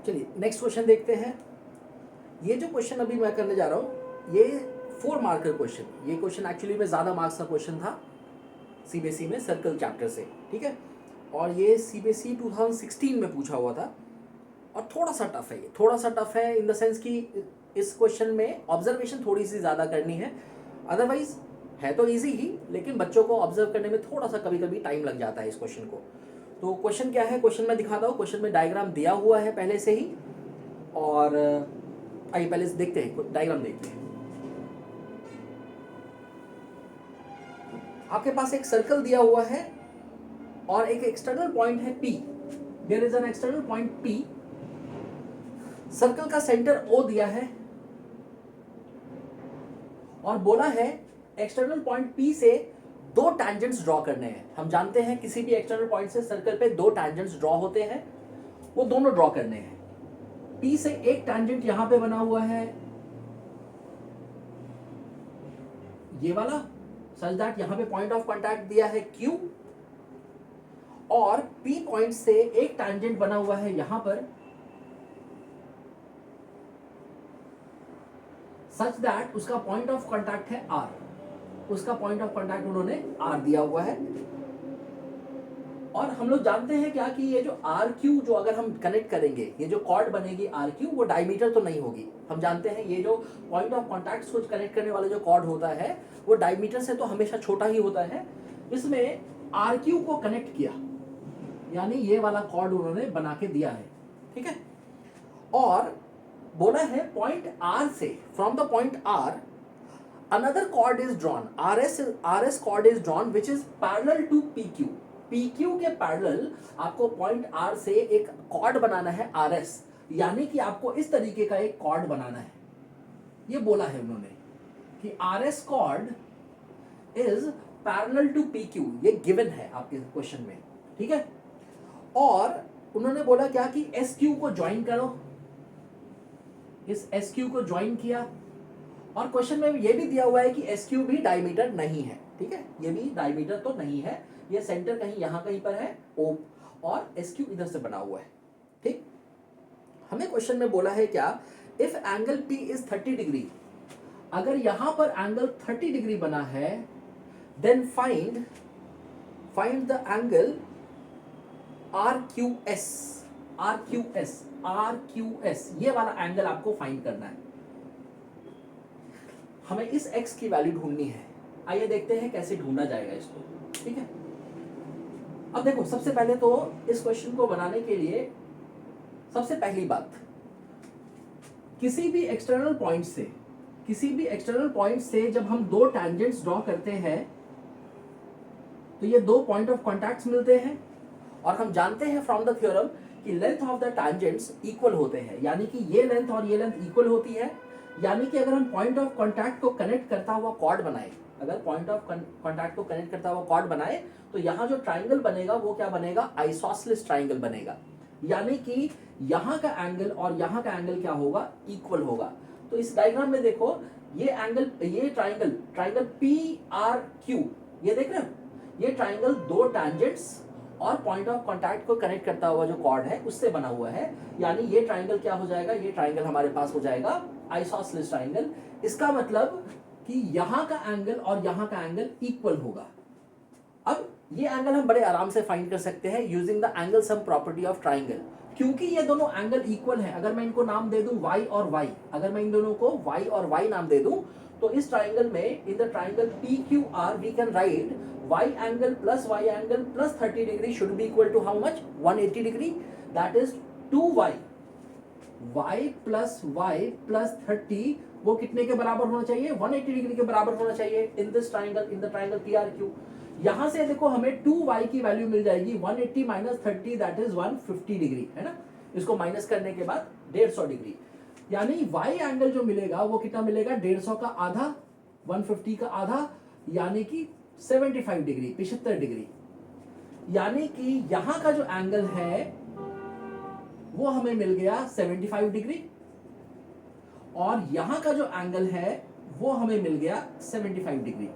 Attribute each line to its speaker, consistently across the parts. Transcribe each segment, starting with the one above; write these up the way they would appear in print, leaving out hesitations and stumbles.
Speaker 1: चलिए next question देखते हैं। ये जो क्वेश्चन अभी मैं करने जा रहा हूँ ये 4 मार्कर क्वेश्चन, ये क्वेश्चन एक्चुअली में ज़्यादा मार्क्स का क्वेश्चन था सीबीएसई में सर्कल चैप्टर से, ठीक है। और ये सीबीएसई 2016 में पूछा हुआ था और थोड़ा सा टफ है, ये थोड़ा सा टफ है इन द सेंस कि इस क्वेश्चन में ऑब्जर्वेशन थोड़ी सी ज़्यादा करनी है, अदरवाइज है तो इजी ही, लेकिन बच्चों को ऑब्जर्व करने में थोड़ा सा कभी कभी टाइम लग जाता है इस क्वेश्चन को। तो क्वेश्चन क्या है, क्वेश्चन में दिखाता हूँ, क्वेश्चन में डायग्राम दिया हुआ है पहले से ही, और आइए पहले से देखते हैं, डायग्राम देखते हैं। आपके पास एक सर्कल दिया हुआ है और एक एक्सटर्नल पॉइंट है P, there is an external point P, circle का सेंटर O दिया है और बोला है एक्सटर्नल पॉइंट P से 2 टैंजेंट्स ड्रॉ करने हैं। हम जानते हैं किसी भी एक्सटर्नल पॉइंट से सर्कल पे 2 टैंजेंट्स ड्रॉ होते हैं, वो दोनों ड्रॉ करने हैं। P से एक टैंजेंट यहां पे बना हुआ है ये वाला, सच दैट यहां पे पॉइंट ऑफ कांटेक्ट दिया है Q, और P पॉइंट से एक टैंजेंट बना हुआ है यहां पर, सच दैट उसका पॉइंट ऑफ कांटेक्ट है R, उसका पॉइंट ऑफ कांटेक्ट उन्होंने R दिया हुआ है। और हम लोग जानते हैं क्या कि ये जो RQ जो अगर हम कनेक्ट करेंगे, ये जो कॉर्ड बनेगी RQ वो डायमीटर तो नहीं होगी। हम जानते हैं ये जो पॉइंट ऑफ कांटेक्ट को कनेक्ट करने वाला जो कॉर्ड होता है वो डायमीटर से तो हमेशा छोटा ही होता है। इसमें RQ को कनेक्ट किया, यानी ये वाला कॉर्ड उन्होंने बना के दिया है, ठीक है। और बोला है पॉइंट R से, from the point R another chord is drawn, RS chord is drawn which is parallel to PQ, PQ के पैरेलल आपको पॉइंट R से एक कॉर्ड बनाना है RS, यानी कि आपको इस तरीके का एक कॉर्ड बनाना है। ये बोला है उन्होंने कि RS chord is parallel to PQ, ये गिवन है आपके क्वेश्चन में, ठीक है। और उन्होंने बोला क्या कि SQ को ज्वाइन करो, इस SQ को ज्वाइन किया, और क्वेश्चन में ये भी दिया हुआ है कि SQ भी डायमीटर नहीं है, ठीक है, ये भी डायमीटर तो नहीं है, ये सेंटर कहीं यहां कहीं पर है O, और SQ इधर से बना हुआ है, ठीक। हमें क्वेश्चन में बोला है क्या, if angle P is 30 degree, अगर यहां पर एंगल 30 डिग्री बना है, then find the angle RQS, ये वाला एंगल आपको फाइंड करना है। हमें इस x की वैल्यू ढूंढनी है। आइए देखते हैं कैसे ढूंढा जाएगा इसको, ठीक है। अब देखो, सबसे पहले तो इस क्वेश्चन को बनाने के लिए सबसे पहली बात, किसी भी एक्सटर्नल पॉइंट से जब हम 2 टैंजेंट्स ड्रॉ करते हैं तो ये 2 पॉइंट ऑफ कॉन्टैक्ट्स मिलते हैं, और हम जानते हैं फ्रॉम द थ्योरम कि length of the tangents equal होते हैं, यानी कि ये लेंथ और ये लेंथ इक्वल होती है। यानी कि अगर हम पॉइंट ऑफ कांटेक्ट को कनेक्ट करता हुआ कॉर्ड बनाए, तो यहाँ जो ट्राइंगल बनेगा वो क्या बनेगा, आइसोसेलेस ट्राइंगल बनेगा, यानी कि यहाँ का एंगल और यहाँ का एंगल क्या होगा, इक्वल होगा। तो इस डायग्राम में देखो, ये एंगल, ये ट्राइंगल PRQ, ये देख रहे हो, ये ट्राइंगल 2 टैंजेंट्स और पॉइंट ऑफ कांटेक्ट को कनेक्ट करता हुआ जो कॉर्ड है उससे बना हुआ है, यानी ये ट्राइंगल क्या हो जाएगा, ये ट्राइंगल हमारे पास हो जाएगा आइसोसेलेस ट्राइंगल। इसका मतलब कि यहाँ का एंगल और यहाँ का एंगल इक्वल होगा। अब ये एंगल हम बड़े आराम से फाइंड कर सकते हैं using the angle sum property of triangle, क्योंकि ये दोनों एंगल इक्वल है। अगर मैं इनको नाम दे दूं y और y, अगर मैं इन दोनों को y और y नाम दे दूं, तो इस ट्राइंगल में, in the triangle PQR, we can write y angle plus y angle plus 30 degree should be equal to how much, 180 degree, that is 2y, y plus 30 वो कितने के बराबर होना चाहिए, 180 डिग्री के बराबर होना चाहिए in this triangle, in the triangle PRQ। यहां से देखो हमें 2y की वैल्यू मिल जाएगी 180 माइनस 30, दैट इज 150 डिग्री, है ना। इसको माइनस करने के बाद 150 डिग्री, यानी y एंगल जो मिलेगा वो कितना मिलेगा, 150 का आधा, 150 का आधा, यानी कि 75 डिग्री, 75 डिग्री। यानी कि यहां का जो एंगल है वो हमें मिल गया 75 डिग्री, और यहां का जो एंगल है वो हमें मिल गया 75 डिग्री।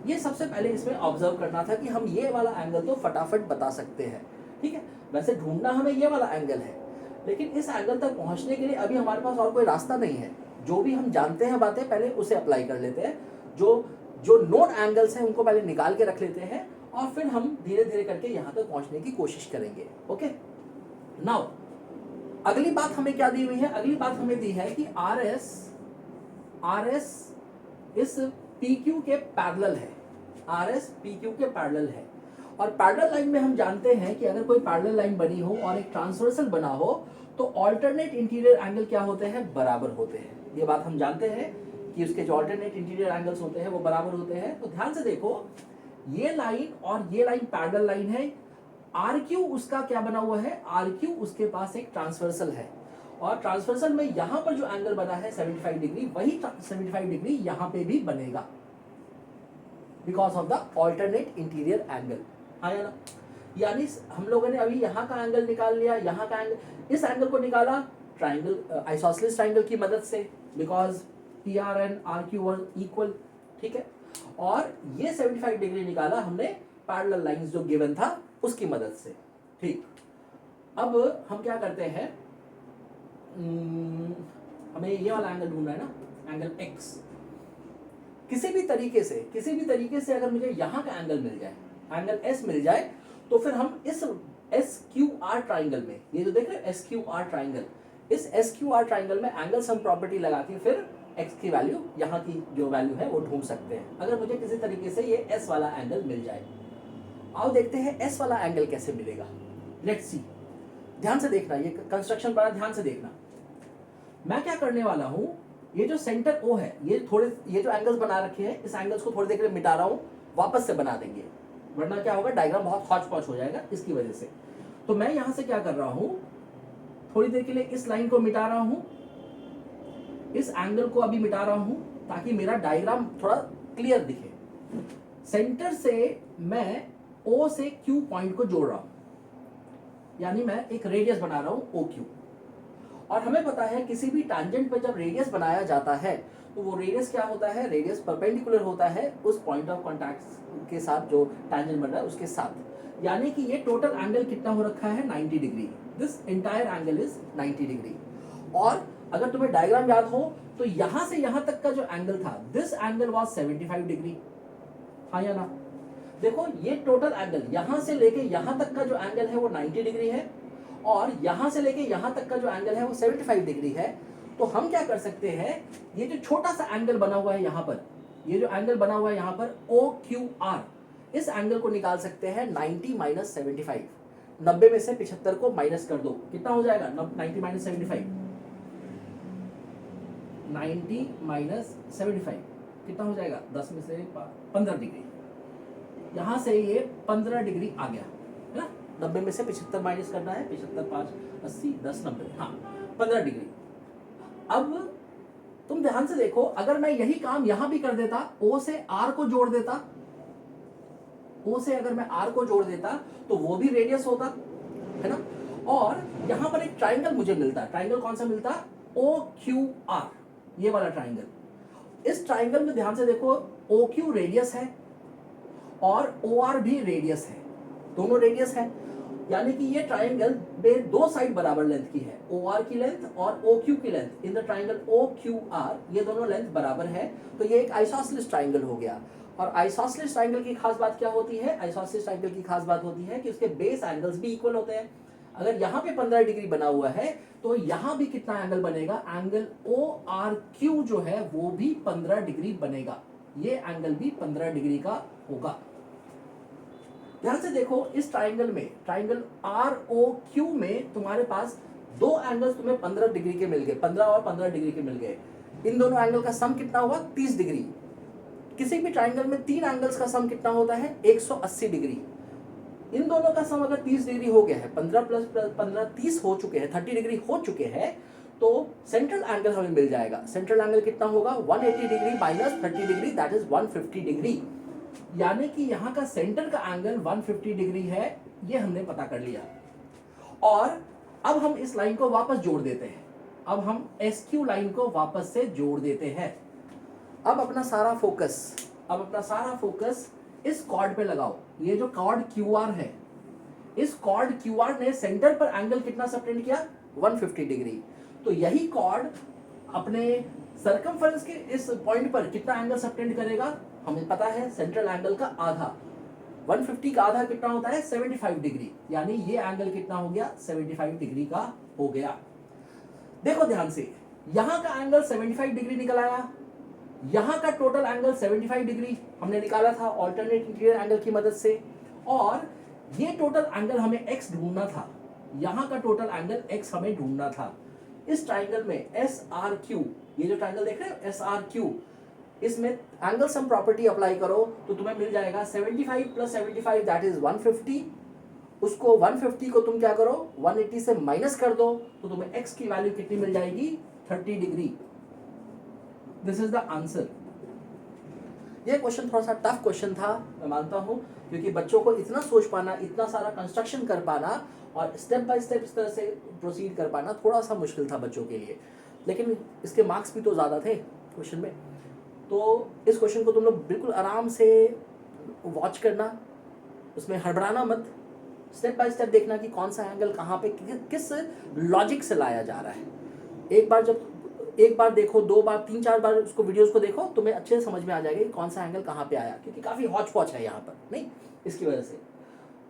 Speaker 1: ये सबसे पहले इसमें ऑब्जर्व करना था कि हम ये वाला एंगल तो फटाफट बता सकते हैं, ठीक है। वैसे ढूंढना हमें ये वाला एंगल है, लेकिन इस एंगल तक पहुंचने के लिए अभी हमारे पास और कोई रास्ता नहीं है। जो भी हम जानते हैं बातें पहले उसे अप्लाई कर लेते हैं, जो जो नोन एंगल्स हैं उनको पहले निकाल के रख लेते हैं और फिर हम धीरे धीरे करके यहाँ तक पहुंचने की कोशिश करेंगे। ओके, नाउ अगली बात हमें क्या दी हुई है? अगली बात हमें दी है कि आर एस इस पी क्यू के पैरेलल है, आर एस पी क्यू के पैरेलल है। और पैरेलल लाइन में हम जानते हैं कि अगर कोई पैरेलल लाइन बनी हो और एक ट्रांसवर्सल बना हो तो ऑल्टरनेट इंटीरियर एंगल क्या होते हैं? बराबर होते हैं। ये बात हम जानते हैं कि उसके जो ऑल्टरनेट इंटीरियर एंगल्स होते हैं वो बराबर होते हैं। तो ध्यान से देखो, ये लाइन और ये लाइन पैरेलल लाइन है। आर क्यू उसका क्या बना हुआ है? आर क्यू उसके पास एक ट्रांसवर्सल है और ट्रांसवर्सल में यहां पर जो एंगल बना है 75 डिग्री, वही 75 डिग्री यहां पे भी बनेगा because of the alternate interior angle. हाँ या ना? यानी हम लोगों ने अभी यहाँ का एंगल निकाल लिया, यहाँ का एंगल, इस एंगल को निकाला ट्राइंगल, आइसोसेलेस ट्राइंगल की मदद से, because P R and R Q were equal, ठीक है। और ये 75 डिग्री निकाला हमने पैरेलल लाइंस जो गिवन था उसकी मदद से, ठीक। अब हम क्या करते हैं, हमें ये वाला एंगल ढूंढना है ना, एंगल एक्स। किसी भी तरीके से अगर मुझे यहाँ का एंगल मिल जाए, एंगल एस मिल जाए, तो फिर हम इस एस क्यू आर ट्राइंगल में, ये जो देख रहे हैं एस क्यू आर ट्राइंगल, इस एस क्यू आर ट्राइंगल में एंगल सम प्रॉपर्टी लगा के फिर एक्स की वैल्यू, यहाँ की जो वैल्यू है वो ढूंढ सकते हैं, अगर मुझे किसी तरीके से ये एस वाला एंगल मिल जाए। आओ देखते हैं एस वाला एंगल कैसे मिलेगा। लेट्स सी, ध्यान से देखना, ये कंस्ट्रक्शन बड़ा ध्यान से देखना। मैं क्या करने वाला हूं, ये जो सेंटर ओ है, ये जो एंगल्स बना रखे हैं, इस एंगल्स को थोड़ी देर के लिए मिटा रहा हूं, वापस से बना देंगे, वरना क्या होगा, डायग्राम बहुत हॉच पॉच हो जाएगा इसकी वजह से। तो मैं यहां से क्या कर रहा हूं, थोड़ी देर के लिए इस लाइन को मिटा रहा हूं, इस एंगल को अभी मिटा रहा हूं, ताकि मेरा डायग्राम थोड़ा क्लियर दिखे। सेंटर से मैं ओ से क्यू पॉइंट को जोड़ रहा हूं, यानी मैं एक रेडियस बना रहा हूं ओ क्यू। और हमें पता है किसी भी टैंजेंट पे जब रेडियस बनाया जाता है तो वो रेडियस क्या होता है, रेडियस परपेंडिकुलर होता है उस पॉइंट ऑफ कॉन्टैक्ट के साथ जो टैंजेंट बन रहा है उसके साथ। यानी कि ये टोटल एंगल कितना हो रखा है, 90 degree. This entire angle is 90 degree. और अगर तुम्हें डायग्राम याद हो तो यहां से यहां तक का जो एंगल था, दिस एंगल वाज 75 डिग्री। हाँ या ना? देखो ये टोटल एंगल यहां से लेके यहां तक का जो एंगल है वो 90 डिग्री है और यहां से लेके यहां तक का जो एंगल है वो 75 डिग्री है। तो हम क्या कर सकते हैं, ये जो छोटा सा एंगल बना हुआ है यहां पर, ये जो एंगल बना हुआ है यहां पर ओ क्यू आर, इस एंगल को निकाल सकते हैं 90 माइनस 75। 90 में से 75 को माइनस कर दो, कितना हो जाएगा 90 माइनस 75, 90 माइनस 75 कितना हो जाएगा, 10 में से 15 डिग्री। यहां से ये 15 डिग्री आ गया है ना। 90 में से 75 माइनस करना है, 75 5 80 10 90, हाँ 15 डिग्री। अब तुम ध्यान से देखो, अगर मैं यही काम यहां भी कर देता, ओ से आर को जोड़ देता, ओ से अगर मैं आर को जोड़ देता तो वो भी रेडियस होता है ना। और यहां पर एक ट्राइंगल मुझे मिलता, ट्राइंगल कौन सा मिलता, ओ क्यू आर, ये वाला ट्राइंगल। इस ट्राइंगल में ध्यान से देखो, ओ क्यू रेडियस है और ओ आर भी रेडियस है, दोनों रेडियस है। यानी कि ये ट्राइंगल में दो साइड बराबर लेंथ की है, ओ आर की लेंथ और ओ क्यू की length. In the triangle O Q R ये दोनों लेंथ बराबर है, तो ये एक आइसोसेलेस ट्राइंगल हो गया। और आइसोसेलेस ट्राइंगल की खास बात क्या होती है, आइसोसेलेस ट्राइंगल की खास बात होती है कि उसके बेस एंगल्स भी इक्वल होते हैं। अगर यहाँ पे 15 डिग्री बना हुआ है तो यहाँ भी कितना एंगल बनेगा, एंगल ओ आर क्यू जो है वो भी 15 डिग्री बनेगा, ये एंगल भी 15 डिग्री का होगा। ध्यान से देखो, इस ट्राइंगल में, ट्राइंगल आर ओ क्यू में तुम्हारे पास दो एंगल्स तुम्हें 15 डिग्री के मिल गए, 15 और 15 डिग्री के मिल गए। इन दोनों एंगल का सम कितना हुआ, 30 डिग्री। किसी भी ट्राइंगल में तीन एंगल्स का सम कितना होता है, 180 डिग्री। इन दोनों का सम अगर 30 डिग्री हो गया है, 15 प्लस 15 30 हो चुके हैं, 30 डिग्री हो चुके हैं, तो सेंट्रल एंगल हमें मिल जाएगा। सेंट्रल एंगल कितना होगा, 180 degree minus 30 degree, that is 150 degree. यानी कि यहाँ का सेंटर का एंगल 150 डिग्री है, ये हमने पता कर लिया। और अब हम इस लाइन को वापस जोड़ देते हैं, अब हम SQ लाइन को वापस से जोड़ देते हैं। अब अपना सारा फोकस इस कॉर्ड पे लगाओ। ये जो कॉर्ड QR है, इस कॉर्ड QR ने सेंटर पर एंगल कितना सबटेंड किया, 150 डिग्री। तो यही कॉर्ड अपने सर्कमफरेंस के इस पॉइंट पर कितना एंगल सबटेंड करेगा, हमें पता है सेंट्रल एंगल का आधा, 150 का आधा कितना होता है 75 डिग्री, यानी ये एंगल कितना हो गया 75 डिग्री का हो गया। देखो ध्यान से, यहां का एंगल 75 डिग्री निकल आया, यहां का टोटल एंगल 75 डिग्री हमने निकाला था ऑल्टरनेट इंटीरियर एंगल की मदद से, और ये टोटल एंगल हमें x ढूंढना था, यहां का टोटल एंगल x हमें ढूंढना था। इस ट्राइंगल में SRQ, ये जो ट्राइंगल देख रहे हो SRQ, इसमें एंगल सम प्रॉपर्टी अप्लाई करो तो तुम्हें मिल जाएगा 75 प्लस 75 दैट इज 150। उसको 150 को तुम क्या करो 180 से माइनस कर दो तो तुम्हें x की वैल्यू कितनी मिल जाएगी 30 degree. This is the answer. ये क्वेश्चन थोड़ा सा टफ क्वेश्चन था, मैं मानता हूं, क्योंकि बच्चों को इतना सोच पाना, इतना सारा कंस्ट्रक्शन कर पाना और स्टेप बाय स्टेप इस तरह से प्रोसीड कर पाना थोड़ा सा मुश्किल था बच्चों के लिए, लेकिन इसके मार्क्स भी तो ज़्यादा थे क्वेश्चन में। तो इस क्वेश्चन को तुम लोग बिल्कुल आराम से वॉच करना, उसमें हड़बड़ाना मत, स्टेप बाय स्टेप देखना कि कौन सा एंगल कहाँ पे किस लॉजिक से लाया जा रहा है। एक बार देखो, 2 बार 3-4 बार उसको वीडियोस को देखो, तुम्हें अच्छे से समझ में आ जाएगा कि कौन सा एंगल कहाँ पे आया, क्योंकि काफ़ी हौच पौच है यहाँ पर, नहीं इसकी वजह से।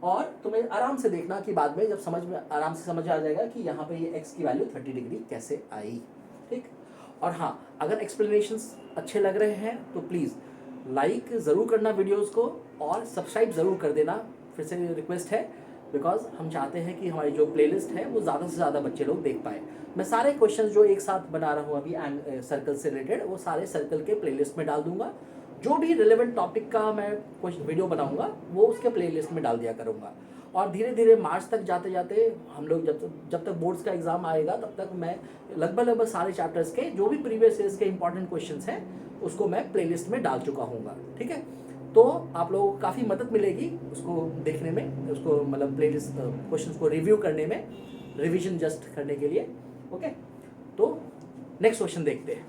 Speaker 1: और तुम्हें आराम से देखना कि बाद में जब आराम से समझ आ जाएगा कि यहाँ पे ये x की वैल्यू 30 डिग्री कैसे आई, ठीक। और हाँ, अगर एक्सप्लेनेशंस अच्छे लग रहे हैं तो प्लीज़ लाइक ज़रूर करना वीडियोस को और सब्सक्राइब ज़रूर कर देना, फिर से रिक्वेस्ट है, बिकॉज हम चाहते हैं कि हमारी जो प्लेलिस्ट है वो ज़्यादा से ज़्यादा बच्चे लोग देख पाए। मैं सारे क्वेश्चंस जो एक साथ बना रहा हूँ अभी सर्कल से रिलेटेड, वो सारे सर्कल के प्लेलिस्ट में डाल दूंगा। जो भी रिलेवेंट टॉपिक का मैं वीडियो बनाऊंगा वो उसके प्लेलिस्ट में डाल दिया करूँगा। और धीरे धीरे मार्च तक जाते जाते हम लोग जब तक बोर्ड्स का एग्ज़ाम आएगा तब तक मैं लगभग सारे चैप्टर्स के जो भी प्रीवियस ईयर्स के इंपॉर्टेंट क्वेश्चंस हैं उसको मैं प्लेलिस्ट में डाल चुका हूँगा, ठीक है। तो आप लोगों को काफ़ी मदद मिलेगी उसको देखने में, उसको मतलब प्लेलिस्ट क्वेश्चंस को रिव्यू करने में, रिवीजन जस्ट करने के लिए, ओके। तो नेक्स्ट क्वेश्चन देखते हैं।